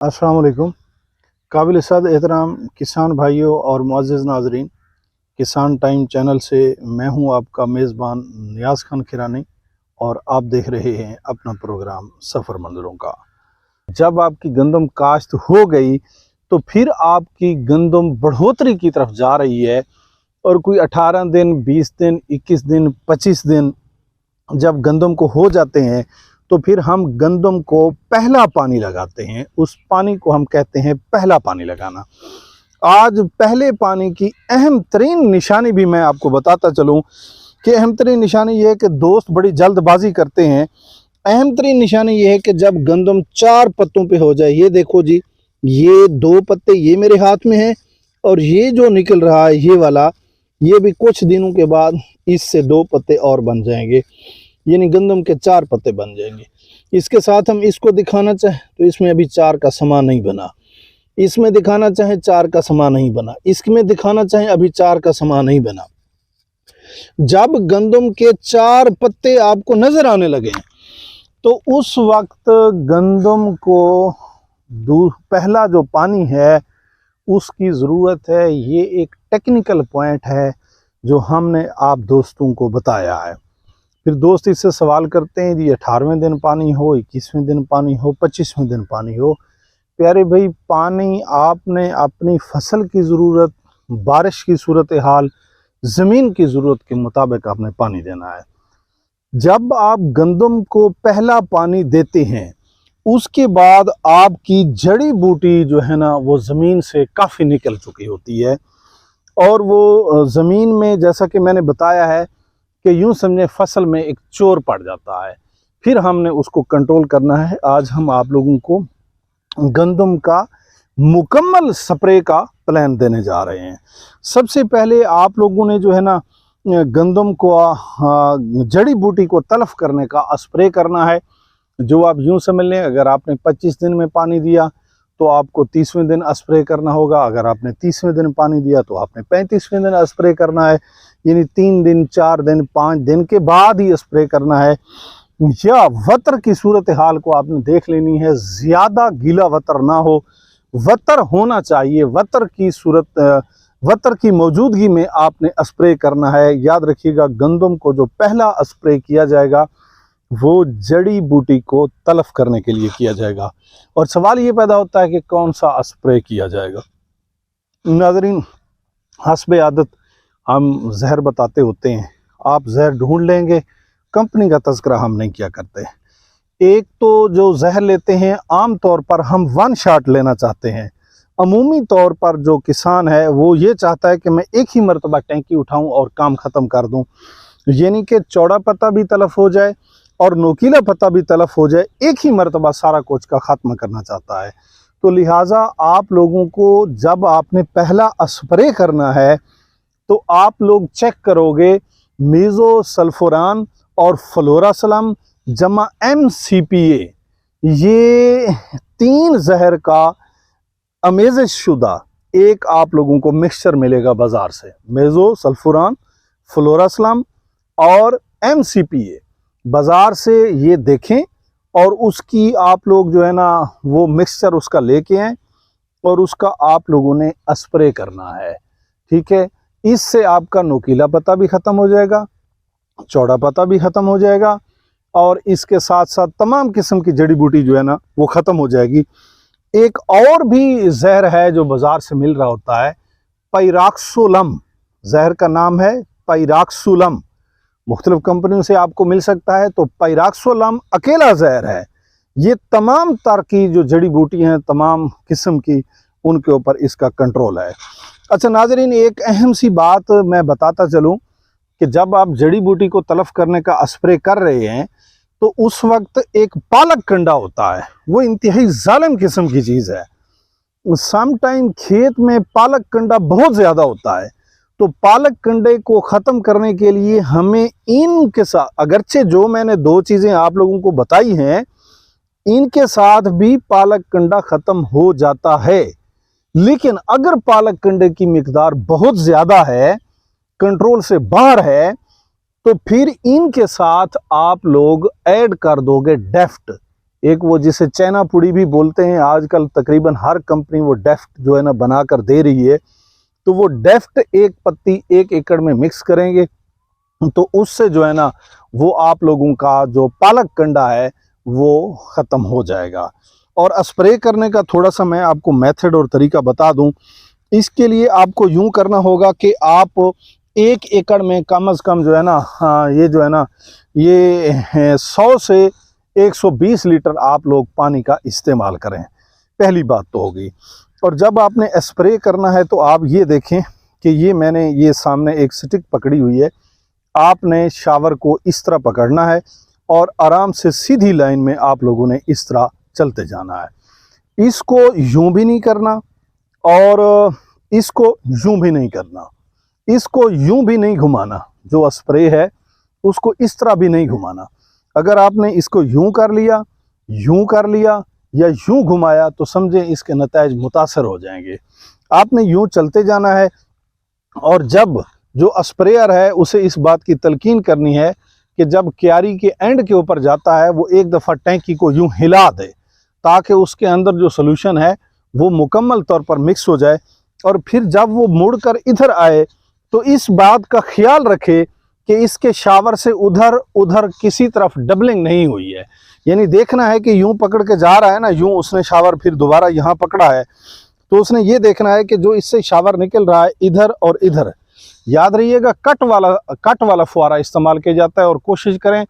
अस्सलाम वालेकुम। काबिल सद एहतराम किसान भाइयों और मुअज़्ज़िज़ नाज़रीन, किसान टाइम चैनल से मैं हूं आपका मेज़बान नियाज़ खान खिरानी और आप देख रहे हैं अपना प्रोग्राम सफ़र मंज़रों का। जब आपकी गंदम काश्त हो गई तो फिर आपकी गंदम बढ़ोतरी की तरफ जा रही है और कोई 18 दिन, 20 दिन, 21 दिन, 25 दिन जब गंदम को हो जाते हैं तो फिर हम गंदम को पहला पानी लगाते हैं। उस पानी को हम कहते हैं पहला पानी लगाना। आज पहले पानी की अहम तरीन निशानी भी मैं आपको बताता चलूं कि अहम तरीन निशानी ये है कि दोस्त बड़ी जल्दबाजी करते हैं। अहम तरीन निशानी ये है कि जब गंदम 4 पत्तों पे हो जाए, ये देखो जी, ये 2 पत्ते ये मेरे हाथ में है और ये जो निकल रहा है ये वाला, ये भी कुछ दिनों के बाद इससे 2 पत्ते और बन जाएंगे, यानी गंदम के 4 पत्ते बन जाएंगे। इसके साथ हम इसको दिखाना चाहें तो इसमें अभी 4 का समा नहीं बना, इसमें दिखाना चाहें 4 का समा नहीं बना, इसमें दिखाना चाहें अभी 4 का समा नहीं बना। जब गंदम के 4 पत्ते आपको नजर आने लगे तो उस वक्त गंदम को पहला जो पानी है उसकी ज़रूरत है। ये एक टेक्निकल पॉइंट है जो हमने आप दोस्तों को बताया है। फिर दोस्त इससे सवाल करते हैं जी 18वें दिन पानी हो, 21वें दिन पानी हो, 25वें दिन पानी हो। प्यारे भाई, पानी आपने अपनी फसल की ज़रूरत, बारिश की सूरत हाल, ज़मीन की ज़रूरत के मुताबिक आपने पानी देना है। जब आप गंदम को पहला पानी देते हैं उसके बाद आपकी जड़ी बूटी जो है ना वो ज़मीन से काफ़ी निकल चुकी होती है और वो ज़मीन में, जैसा कि मैंने बताया है कि यूं समझे फसल में एक चोर पड़ जाता है। फिर हमने उसको कंट्रोल करना है। आज हम आप लोगों को गंदम का मुकम्मल स्प्रे का प्लान देने जा रहे हैं। सबसे पहले आप लोगों ने जो है ना गंदम को जड़ी बूटी को तलफ करने का स्प्रे करना है। जो आप यूं समझ लें, अगर आपने 25 दिन में पानी दिया तो आपको 30वें दिन स्प्रे करना होगा। अगर आपने 30वें दिन पानी दिया तो आपने 35वें दिन स्प्रे करना है, यानी 3 दिन, 4 दिन, 5 दिन के बाद ही स्प्रे करना है। या वतर की सूरत हाल को आपने देख लेनी है, ज़्यादा गीला वतर ना हो, वतर होना चाहिए। वतर की मौजूदगी में आपने स्प्रे करना है। याद रखिएगा, गंदम को जो पहला स्प्रे किया जाएगा वो जड़ी बूटी को तलफ करने के लिए किया जाएगा। और सवाल ये पैदा होता है कि कौन सा स्प्रे किया जाएगा। नाज़रीन, हस्बे आदत हम जहर बताते होते हैं, आप जहर ढूंढ लेंगे। कंपनी का तज़किरा हम नहीं किया करते। एक तो जो जहर लेते हैं आम तौर पर हम 1 शॉट लेना चाहते हैं। अमूमी तौर पर जो किसान है वो ये चाहता है कि मैं एक ही मरतबा टैंकी उठाऊं और काम ख़त्म कर दूं, यानी कि चौड़ा पत्ता भी तलफ हो जाए और नोकीला पत्ता भी तलफ हो जाए, एक ही मरतबा सारा कुछ का ख़त्म करना चाहता है। तो लिहाजा आप लोगों को जब आपने पहला स्प्रे करना है तो आप लोग चेक करोगे मीज़ो सल्फोरान और फ्लोरासलम जमा MCPA, ये 3 जहर का अमेज़श शुदा एक आप लोगों को मिक्सचर मिलेगा बाज़ार से। मीज़ो सल्फोरान, फ्लोरासलम और MCPA बाज़ार से ये देखें और उसकी आप लोग जो है ना वो मिक्सचर उसका लेके आएँ और उसका आप लोगों ने स्प्रे करना है। ठीक है, इससे आपका नोकीला पत्ता भी ख़त्म हो जाएगा, चौड़ा पत्ता भी ख़त्म हो जाएगा और इसके साथ साथ तमाम किस्म की जड़ी बूटी जो है ना वो ख़त्म हो जाएगी। एक और भी जहर है जो बाज़ार से मिल रहा होता है, पाइराक्सोलम। जहर का नाम है पाइराक्सोलम, मुख्तलिफ कंपनियों से आपको मिल सकता है। तो पाइराक्सोलम अकेला जहर है। ये तमाम तर की जो जड़ी बूटी हैं, तमाम किस्म की, उनके ऊपर इसका कंट्रोल है। अच्छा नाज़रीन, एक अहम सी बात मैं बताता चलूँ कि जब आप जड़ी बूटी को तलफ करने का स्प्रे कर रहे हैं तो उस वक्त एक पालक कंडा होता है, वो इंतहाई जालिम किस्म की चीज़ है। सम टाइम खेत में पालक कंडा बहुत ज़्यादा होता है, तो पालक कंडे को ख़त्म करने के लिए हमें इनके साथ, अगरचे जो मैंने 2 चीज़ें आप लोगों को बताई हैं, इनके साथ भी पालक कंडा ख़त्म हो जाता है। लेकिन अगर पालक कंडे की मिकदार बहुत ज़्यादा है, कंट्रोल से बाहर है, तो फिर इनके साथ आप लोग ऐड कर दोगे डेफ्ट। एक वो जिसे चैना पुड़ी भी बोलते हैं, आजकल तकरीबन हर कंपनी वो डेफ्ट जो है ना बना कर दे रही है। तो वो डेफ्ट एक पत्ती 1 एकड़ में मिक्स करेंगे तो उससे जो है ना वो आप लोगों का जो पालक कंडा है वो ख़त्म हो जाएगा। और स्प्रे करने का थोड़ा सा मैं आपको मेथड और तरीका बता दूं। इसके लिए आपको यूं करना होगा कि आप 1 एकड़ में कम से कम जो है ना ये जो है ना ये 100 से 120 लीटर आप लोग पानी का इस्तेमाल करें, पहली बात तो होगी। और जब आपने स्प्रे करना है तो आप ये देखें कि ये मैंने ये सामने एक स्टिक पकड़ी हुई है, आपने शावर को इस तरह पकड़ना है और आराम से सीधी लाइन में आप लोगों ने इस तरह चलते जाना है। इसको यूं भी नहीं करना और इसको यूं भी नहीं करना, इसको यूं भी नहीं घुमाना, जो स्प्रे है उसको इस तरह भी नहीं घुमाना। अगर आपने इसको यूं कर लिया या यूं घुमाया तो समझें इसके नतीजे मुतासर हो जाएंगे। आपने यूं चलते जाना है और जब जो स्प्रेयर है उसे इस बात की तलकीन करनी है कि जब क्यारी के एंड के ऊपर जाता है वो एक दफ़ा टैंकी को यूं हिला दे ताकि उसके अंदर जो सोल्यूशन है वो मुकम्मल तौर पर मिक्स हो जाए। और फिर जब वो मुड़कर इधर आए तो इस बात का ख्याल रखे कि इसके शावर से उधर किसी तरफ डबलिंग नहीं हुई है। यानी देखना है कि यूं पकड़ के जा रहा है ना, यूं उसने शावर फिर दोबारा यहाँ पकड़ा है तो उसने ये देखना है कि जो इससे शावर निकल रहा है इधर और इधर। याद रहिएगा कट वाला फुवारा इस्तेमाल किया जाता है। और कोशिश करें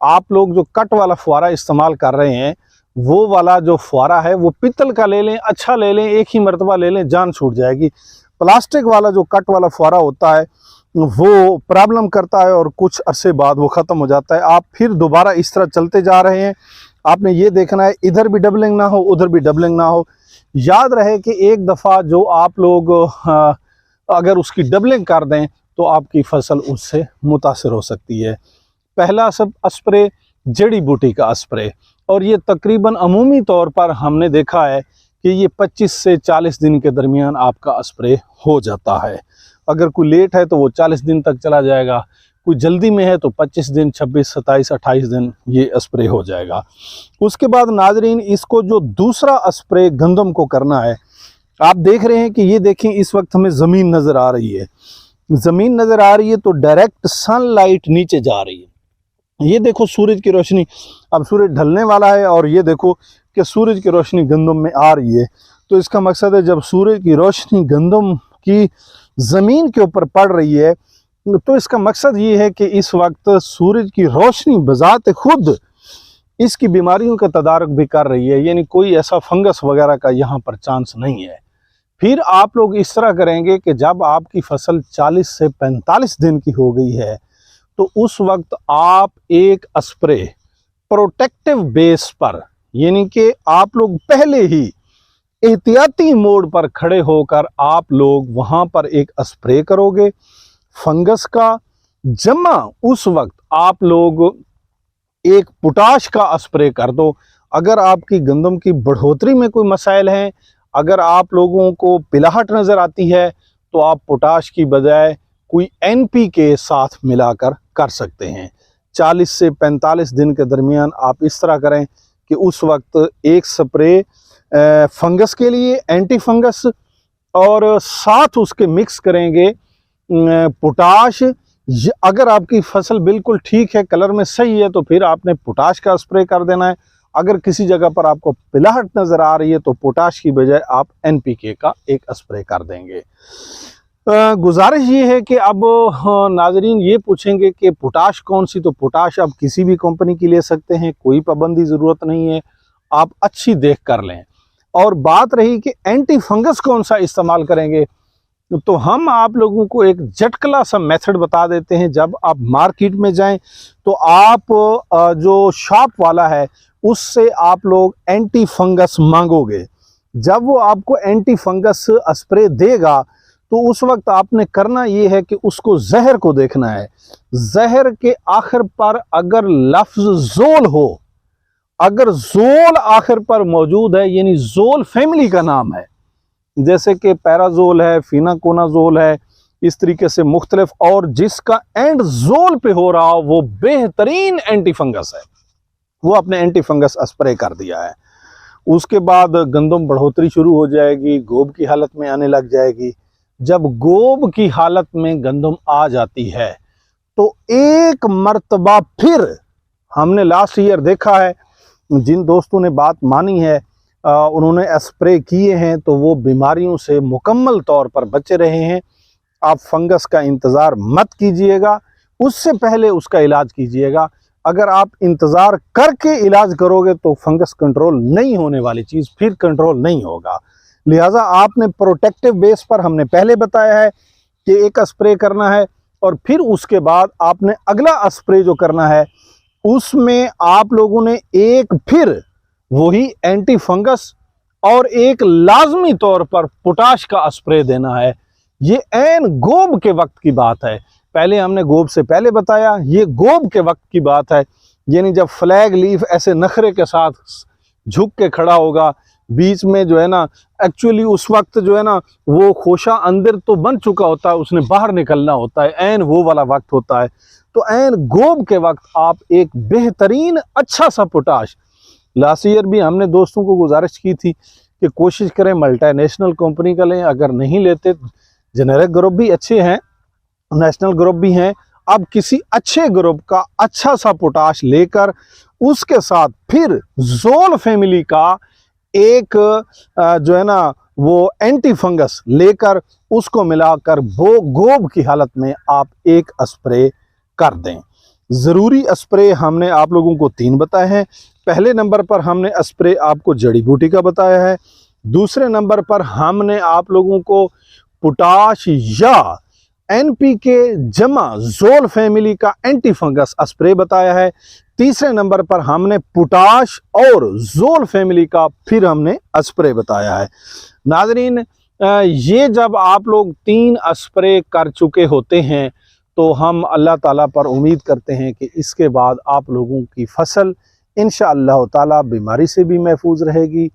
आप लोग जो कट वाला फुवारा इस्तेमाल कर रहे हैं वो वाला जो फुवारा है वो पित्तल का ले लें, अच्छा ले लें, एक ही मरतबा ले लें, जान छूट जाएगी। प्लास्टिक वाला जो कट वाला फुवारा होता है वो प्रॉब्लम करता है और कुछ अरसे बाद वो ख़त्म हो जाता है। आप फिर दोबारा इस तरह चलते जा रहे हैं, आपने ये देखना है इधर भी डबलिंग ना हो उधर भी डबलिंग ना हो। याद रहे कि एक दफ़ा जो आप लोग अगर उसकी डबलिंग कर दें तो आपकी फसल उससे मुतासर हो सकती है। पहला सब स्प्रे जड़ी बूटी का स्प्रे, और ये तकरीबन अमूमी तौर पर हमने देखा है कि ये 25 से 40 दिन के दरमियान आपका स्प्रे हो जाता है। अगर कोई लेट है तो वो 40 दिन तक चला जाएगा, कोई जल्दी में है तो 25 दिन, 26, 27, 28 दिन ये स्प्रे हो जाएगा। उसके बाद नाजरीन इसको जो दूसरा स्प्रे गंदम को करना है, आप देख रहे हैं कि ये देखें इस वक्त हमें ज़मीन नज़र आ रही है, ज़मीन नज़र आ रही है तो डायरेक्ट सनलाइट नीचे जा रही है। ये देखो सूरज की रोशनी, अब सूरज ढलने वाला है और ये देखो कि सूरज की रोशनी गंदम में आ रही है। तो इसका मकसद है जब सूरज की रोशनी गंदम की ज़मीन के ऊपर पड़ रही है तो इसका मकसद ये है कि इस वक्त सूरज की रोशनी बजाते खुद इसकी बीमारियों का तदारक भी कर रही है, यानी कोई ऐसा फंगस वगैरह का यहाँ पर चांस नहीं है। फिर आप लोग इस तरह करेंगे कि जब आपकी फसल 40 से 45 दिन की हो गई है तो उस वक्त आप एक स्प्रे प्रोटेक्टिव बेस पर, यानी कि आप लोग पहले ही एहतियाती मोड पर खड़े होकर आप लोग वहां पर एक स्प्रे करोगे फंगस का। जमा उस वक्त आप लोग एक पोटाश का स्प्रे कर दो। अगर आपकी गंदम की बढ़ोतरी में कोई मसाइल हैं, अगर आप लोगों को पिलाहट नज़र आती है तो आप पोटाश की बजाय कोई NP के साथ मिलाकर कर सकते हैं। 40 से 45 दिन के दरमियान आप इस तरह करें कि उस वक्त एक स्प्रे फंगस के लिए एंटी फंगस और साथ उसके मिक्स करेंगे पोटाश। अगर आपकी फसल बिल्कुल ठीक है, कलर में सही है, तो फिर आपने पोटाश का स्प्रे कर देना है। अगर किसी जगह पर आपको पिलाहट नज़र आ रही है तो पोटाश की बजाय आप NPK का एक स्प्रे कर देंगे। गुजारिश ये है कि अब नाजरीन ये पूछेंगे कि पोटाश कौन सी, तो पोटाश आप किसी भी कंपनी की ले सकते हैं, कोई पाबंदी ज़रूरत नहीं है, आप अच्छी देख कर लें। और बात रही कि एंटी फंगस कौन सा इस्तेमाल करेंगे, तो हम आप लोगों को एक झटकला सा मेथड बता देते हैं। जब आप मार्केट में जाएं तो आप जो शॉप वाला है उससे आप लोग एंटी फंगस मांगोगे। जब वो आपको एंटी फंगस स्प्रे देगा तो उस वक्त आपने करना ये है कि उसको जहर को देखना है। जहर के आखिर पर अगर लफ्ज जोल हो, अगर जोल आखिर पर मौजूद है, यानी जोल फैमिली का नाम है, जैसे कि पैराजोल है, फिनाकोनाजोल है, इस तरीके से मुख्तलिफ, और जिसका एंड जोल पे हो रहा हो वो बेहतरीन एंटी फंगस है, वो अपने एंटी फंगस स्प्रे कर दिया है। उसके बाद गंदम बढ़ोतरी शुरू हो जाएगी, गोब की हालत में आने लग जाएगी। जब गोब की हालत में गंदम आ जाती है तो एक मर्तबा फिर हमने लास्ट ईयर देखा है, जिन दोस्तों ने बात मानी है उन्होंने स्प्रे किए हैं तो वो बीमारियों से मुकम्मल तौर पर बचे रहे हैं। आप फंगस का इंतज़ार मत कीजिएगा, उससे पहले उसका इलाज कीजिएगा। अगर आप इंतज़ार करके इलाज करोगे तो फंगस कंट्रोल नहीं होने वाली चीज़ फिर कंट्रोल नहीं होगा। लिहाजा आपने प्रोटेक्टिव बेस पर हमने पहले बताया है कि एक स्प्रे करना है और फिर उसके बाद आपने अगला स्प्रे जो करना है उसमें आप लोगों ने एक फिर वही एंटी फंगस और एक लाजमी तौर पर पोटाश का स्प्रे देना है। ये ऐन गोब के वक्त की बात है। पहले हमने गोब से पहले बताया, ये गोब के वक्त की बात है। यानी जब फ्लैग लीफ ऐसे नखरे के साथ झुक के खड़ा होगा, बीच में जो है ना एक्चुअली उस वक्त जो है ना वो खोशा अंदर तो बन चुका होता है, उसने बाहर निकलना होता है, ऐन वो वाला वक्त होता है। तो ऐन गोब के वक्त आप एक बेहतरीन अच्छा सा पोटाश, लास्ट ईयर भी हमने दोस्तों को गुजारिश की थी कि कोशिश करें मल्टीनेशनल कंपनी का लें, अगर नहीं लेते जेनेरिक ग्रुप भी अच्छे हैं, नेशनल ग्रुप भी हैं। अब किसी अच्छे ग्रुप का अच्छा सा पोटाश लेकर उसके साथ फिर जोल फैमिली का एक जो है ना वो एंटी फंगस लेकर उसको मिलाकर वो गोब की हालत में आप एक स्प्रे कर दें। ज़रूरी स्प्रे हमने आप लोगों को 3 बताए हैं। पहले नंबर पर हमने स्प्रे आपको जड़ी बूटी का बताया है। दूसरे नंबर पर हमने आप लोगों को पोटाश या एनपीके जमा जोल फैमिली का एंटी फंगस स्प्रे बताया है। तीसरे नंबर पर हमने पोटाश और जोल फैमिली का फिर हमने स्प्रे बताया है। नाज़रीन, ये जब आप लोग 3 स्प्रे कर चुके होते हैं तो हम अल्लाह ताला पर उम्मीद करते हैं कि इसके बाद आप लोगों की फसल इंशाअल्लाह ताला बीमारी से भी महफूज रहेगी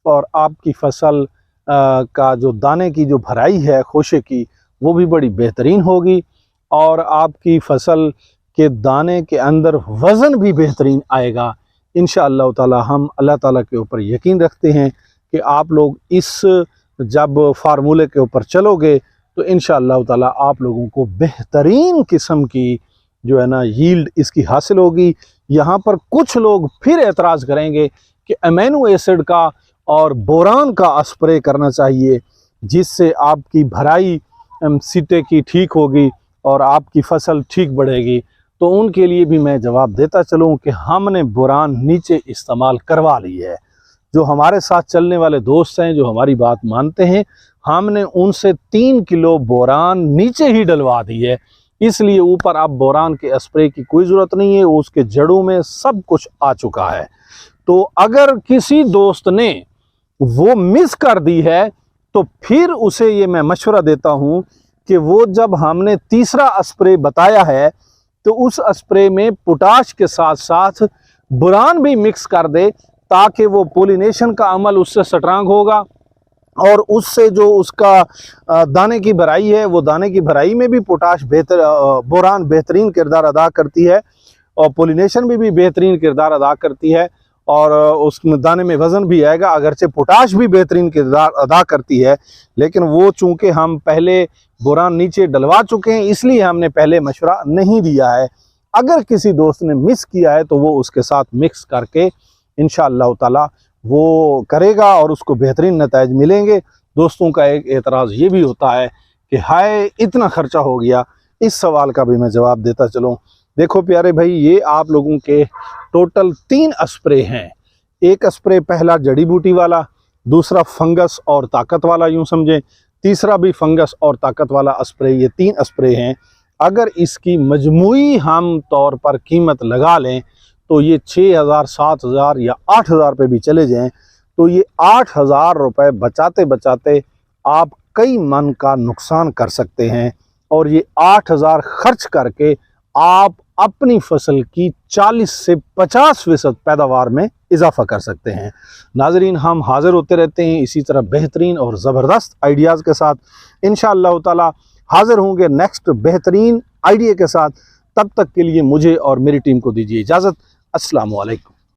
और आपकी फसल का जो दाने की जो भराई है खोशे की वो भी बड़ी बेहतरीन होगी और आपकी फसल के दाने के अंदर वज़न भी बेहतरीन आएगा। इंशाअल्लाह ताला हम अल्लाह ताला के ऊपर यकीन रखते हैं कि आप लोग इस जब फार्मूले के ऊपर चलोगे तो इंशाअल्लाह ताला आप लोगों को बेहतरीन किस्म की जो है ना यील्ड इसकी हासिल होगी। यहाँ पर कुछ लोग फिर एतराज़ करेंगे कि अमीनो एसिड का और बोरान का स्प्रे करना चाहिए जिससे आपकी भराई सीटे की ठीक होगी और आपकी फसल ठीक बढ़ेगी। तो उनके लिए भी मैं जवाब देता चलूँ कि हमने बोरान नीचे इस्तेमाल करवा ली है। जो हमारे साथ चलने वाले दोस्त हैं, जो हमारी बात मानते हैं, हमने उनसे 3 किलो बोरान नीचे ही डलवा दी है। इसलिए ऊपर अब बोरान के स्प्रे की कोई ज़रूरत नहीं है, उसके जड़ों में सब कुछ आ चुका है। तो अगर किसी दोस्त ने वो मिस कर दी है तो फिर उसे ये मैं मशवरा देता हूँ कि वो जब हमने तीसरा स्प्रे बताया है तो उस स्प्रे में पोटाश के साथ साथ बोरान भी मिक्स कर दे ताकि वो पोलिनेशन का अमल उससे स्ट्रांग होगा और उससे जो उसका दाने की भराई है वो दाने की भराई में भी पोटाश बोरान बेहतरीन किरदार अदा करती है और पोलिनेशन भी बेहतरीन किरदार अदा करती है और उस दाने में वज़न भी आएगा। अगरचे पोटाश भी बेहतरीन किरदार अदा करती है लेकिन वो चूँकि हम पहले बोरान नीचे डलवा चुके हैं इसलिए हमने पहले मशवरा नहीं दिया है। अगर किसी दोस्त ने मिस किया है तो वो उसके साथ मिक्स करके इंशाअल्लाह ताला वो करेगा और उसको बेहतरीन नताइज मिलेंगे। दोस्तों का एक एतराज़ ये भी होता है कि हाय इतना ख़र्चा हो गया। इस सवाल का भी मैं जवाब देता चलूँ। देखो प्यारे भाई, ये आप लोगों के टोटल 3 स्प्रे हैं। एक स्प्रे पहला जड़ी बूटी वाला, दूसरा फंगस और ताकत वाला यूँ समझें, तीसरा भी फंगस और ताकत वाला स्प्रे। ये 3 स्प्रे हैं। अगर इसकी मजमूई हम तौर पर कीमत लगा लें तो ये 6,000, 7,000 या 8,000 रुपये भी चले जाएं तो ये 8,000 रुपये बचाते बचाते आप कई मन का नुकसान कर सकते हैं और ये 8,000 खर्च करके आप अपनी फसल की 40 से 50% पैदावार में इजाफा कर सकते हैं। नाजरीन, हम हाजिर होते रहते हैं इसी तरह बेहतरीन और ज़बरदस्त आइडियाज़ के साथ। इंशाअल्लाह ताला हाजिर होंगे नेक्स्ट बेहतरीन आइडिया के साथ। तब तक के लिए मुझे और मेरी टीम को दीजिए इजाज़त। अस्सलामु अलैकुम।